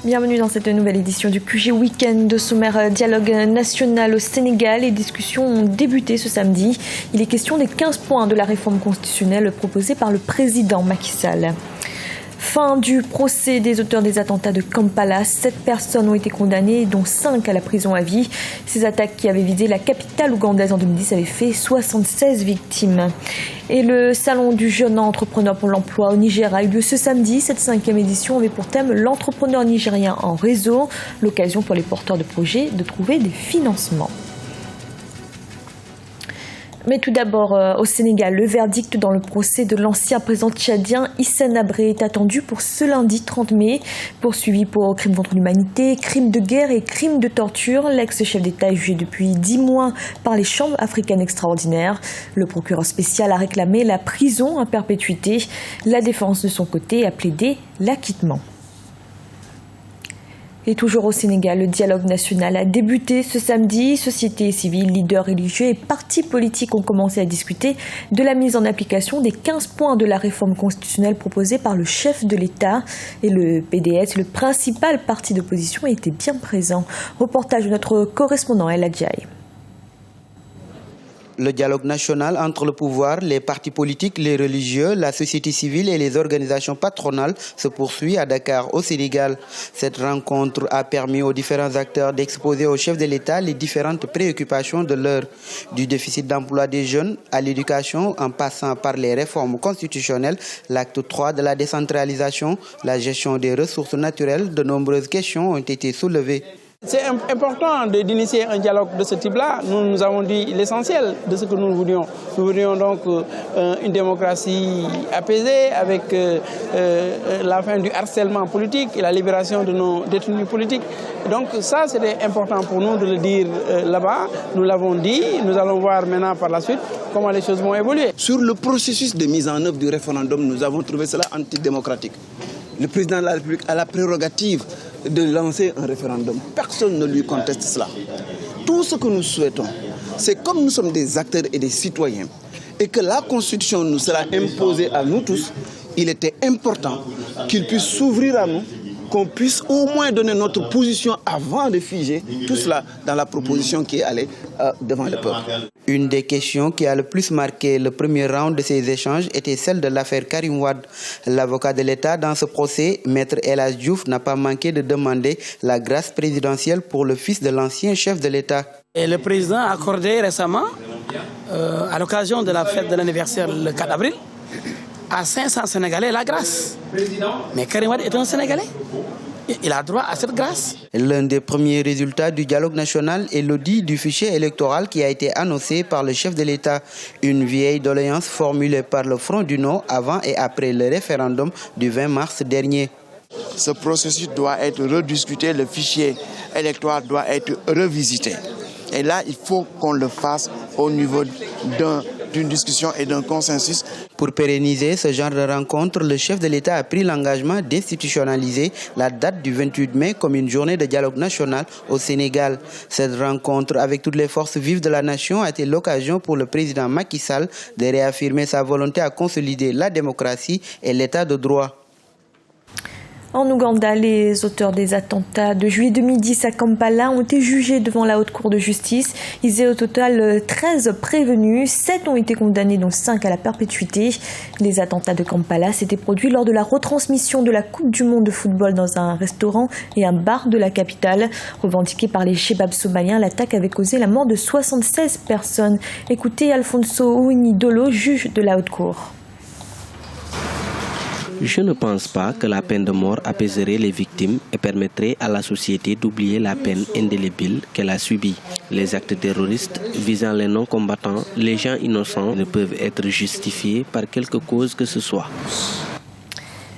Bienvenue dans cette nouvelle édition du QG Week-end de sommaire dialogue national au Sénégal. Les discussions ont débuté ce samedi. Il est question des 15 points de la réforme constitutionnelle proposée par le président Macky Sall. Fin du procès des auteurs des attentats de Kampala. 7 personnes ont été condamnées, dont 5 à la prison à vie. Ces attaques qui avaient visé la capitale ougandaise en 2010 avaient fait 76 victimes. Et le salon du jeune entrepreneur pour l'emploi au Niger a eu lieu ce samedi. Cette 5e édition avait pour thème l'entrepreneur nigérien en réseau. L'occasion pour les porteurs de projets de trouver des financements. Mais tout d'abord, au Sénégal, le verdict dans le procès de l'ancien président tchadien Hissène Habré est attendu pour ce lundi 30 mai. Poursuivi pour crimes contre l'humanité, crimes de guerre et crimes de torture, l'ex-chef d'État est jugé depuis 10 mois par les chambres africaines extraordinaires. Le procureur spécial a réclamé la prison à perpétuité. La défense, de son côté, a plaidé l'acquittement. Et toujours au Sénégal, le dialogue national a débuté ce samedi. Société civile, leaders religieux et partis politiques ont commencé à discuter de la mise en application des 15 points de la réforme constitutionnelle proposée par le chef de l'État. Et le PDS, le principal parti d'opposition, était bien présent. Reportage de notre correspondant El Adjaï. Le dialogue national entre le pouvoir, les partis politiques, les religieux, la société civile et les organisations patronales se poursuit à Dakar, au Sénégal. Cette rencontre a permis aux différents acteurs d'exposer au chef de l'État les différentes préoccupations de l'heure, du déficit d'emploi des jeunes à l'éducation, en passant par les réformes constitutionnelles, l'acte 3 de la décentralisation, la gestion des ressources naturelles. De nombreuses questions ont été soulevées. C'est important d'initier un dialogue de ce type-là. Nous avons dit l'essentiel de ce que nous voulions. Nous voulions donc une démocratie apaisée avec la fin du harcèlement politique et la libération de nos détenus politiques. Donc ça, c'était important pour nous de le dire là-bas. Nous l'avons dit. Nous allons voir maintenant par la suite comment les choses vont évoluer. Sur le processus de mise en œuvre du référendum, nous avons trouvé cela antidémocratique. Le président de la République a la prérogative de lancer un référendum. Personne ne lui conteste cela. Tout ce que nous souhaitons, c'est comme nous sommes des acteurs et des citoyens et que la Constitution nous sera imposée à nous tous, il était important qu'il puisse s'ouvrir à nous, qu'on puisse au moins donner notre position avant de figer tout cela dans la proposition qui est allée devant le peuple. Une des questions qui a le plus marqué le premier round de ces échanges était celle de l'affaire Karim Wade. L'avocat de l'État dans ce procès, Maître El Hadji Diouf, n'a pas manqué de demander la grâce présidentielle pour le fils de l'ancien chef de l'État. Et le président a accordé récemment, à l'occasion de la fête de l'anniversaire le 4 avril, à 500 Sénégalais la grâce. Mais Karim Wade est un Sénégalais. Il a droit à cette grâce. L'un des premiers résultats du dialogue national est l'audit du fichier électoral qui a été annoncé par le chef de l'État. Une vieille doléance formulée par le Front du Nord avant et après le référendum du 20 mars dernier. Ce processus doit être rediscuté, le fichier électoral doit être revisité. Et là, il faut qu'on le fasse au niveau d'une discussion et d'un consensus. Pour pérenniser ce genre de rencontre, le chef de l'État a pris l'engagement d'institutionnaliser la date du 28 mai comme une journée de dialogue national au Sénégal. Cette rencontre avec toutes les forces vives de la nation a été l'occasion pour le président Macky Sall de réaffirmer sa volonté à consolider la démocratie et l'état de droit. En Ouganda, les auteurs des attentats de juillet 2010 à Kampala ont été jugés devant la haute cour de justice. Ils étaient au total 13 prévenus, 7 ont été condamnés, dont 5 à la perpétuité. Les attentats de Kampala s'étaient produits lors de la retransmission de la Coupe du Monde de football dans un restaurant et un bar de la capitale. Revendiquée par les Chebabs somaliens, l'attaque avait causé la mort de 76 personnes. Écoutez Alfonso Ouini-Dolo, juge de la haute cour. Je ne pense pas que la peine de mort apaiserait les victimes et permettrait à la société d'oublier la peine indélébile qu'elle a subie. Les actes terroristes visant les non-combattants, les gens innocents, ne peuvent être justifiés par quelque cause que ce soit.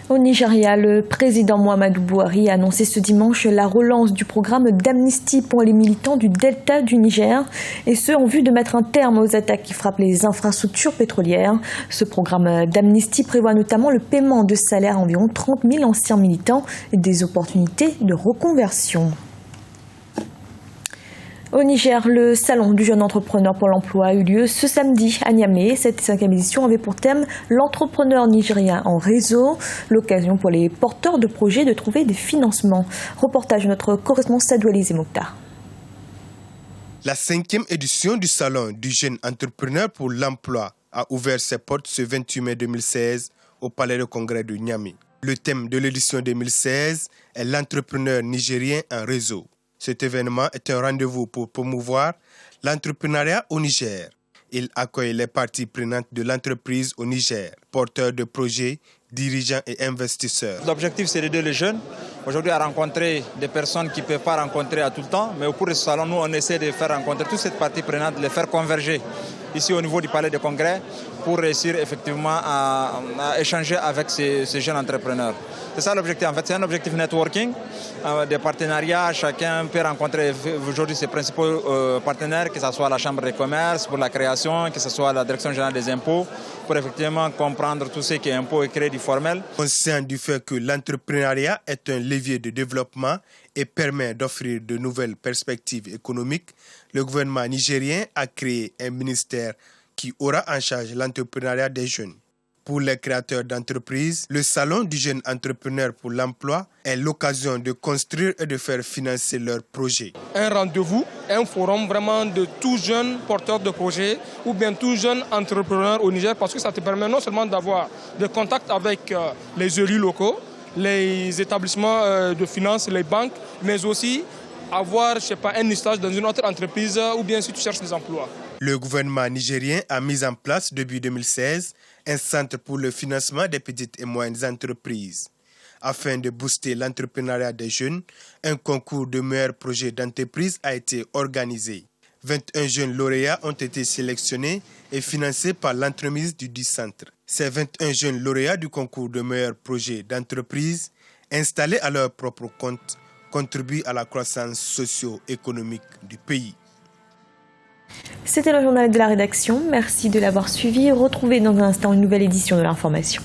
Au Nigeria, le président Muhammadu Buhari a annoncé ce dimanche la relance du programme d'amnistie pour les militants du delta du Niger, et ce en vue de mettre un terme aux attaques qui frappent les infrastructures pétrolières. Ce programme d'amnistie prévoit notamment le paiement de salaires à environ 30 000 anciens militants et des opportunités de reconversion. Au Niger, le salon du jeune entrepreneur pour l'emploi a eu lieu ce samedi à Niamey. Cette 5e édition avait pour thème l'entrepreneur nigérien en réseau, l'occasion pour les porteurs de projets de trouver des financements. Reportage de notre correspondant Sadou Alizé Mokhtar. La 5e édition du salon du jeune entrepreneur pour l'emploi a ouvert ses portes ce 28 mai 2016 au Palais de Congrès de Niamey. Le thème de l'édition 2016 est l'entrepreneur nigérien en réseau. Cet événement est un rendez-vous pour promouvoir l'entrepreneuriat au Niger. Il accueille les parties prenantes de l'entreprise au Niger, porteurs de projets, dirigeants et investisseurs. L'objectif, c'est d'aider les jeunes aujourd'hui à rencontrer des personnes qui ne peuvent pas rencontrer à tout le temps. Mais au cours de ce salon, nous, on essaie de faire rencontrer toutes ces parties prenantes, de les faire converger ici au niveau du Palais de Congrès pour réussir effectivement à échanger avec ces jeunes entrepreneurs. C'est ça l'objectif. En fait, c'est un objectif networking, des partenariats. Chacun peut rencontrer aujourd'hui ses principaux partenaires, que ce soit la Chambre de commerce pour la création, que ce soit la Direction générale des impôts, pour effectivement comprendre tout ce qui est impôts et crédit formel. Conscient du fait que l'entrepreneuriat est un levier de développement et permet d'offrir de nouvelles perspectives économiques, le gouvernement nigérien a créé un ministère qui aura en charge l'entrepreneuriat des jeunes. Pour les créateurs d'entreprises, le salon du jeune entrepreneur pour l'emploi est l'occasion de construire et de faire financer leurs projets. Un rendez-vous, un forum vraiment de tous jeunes porteurs de projets ou bien tous jeunes entrepreneurs au Niger, parce que ça te permet non seulement d'avoir des contacts avec les élus locaux, les établissements de finances, les banques, mais aussi avoir, un stage dans une autre entreprise ou bien si tu cherches des emplois. Le gouvernement nigérien a mis en place depuis 2016 un centre pour le financement des petites et moyennes entreprises. Afin de booster l'entrepreneuriat des jeunes, un concours de meilleurs projets d'entreprise a été organisé. 21 jeunes lauréats ont été sélectionnés et financés par l'entremise du dit centre. Ces 21 jeunes lauréats du concours de meilleurs projets d'entreprise, installés à leur propre compte, contribuent à la croissance socio-économique du pays. C'était le journal de la rédaction. Merci de l'avoir suivi. Retrouvez dans un instant une nouvelle édition de l'information.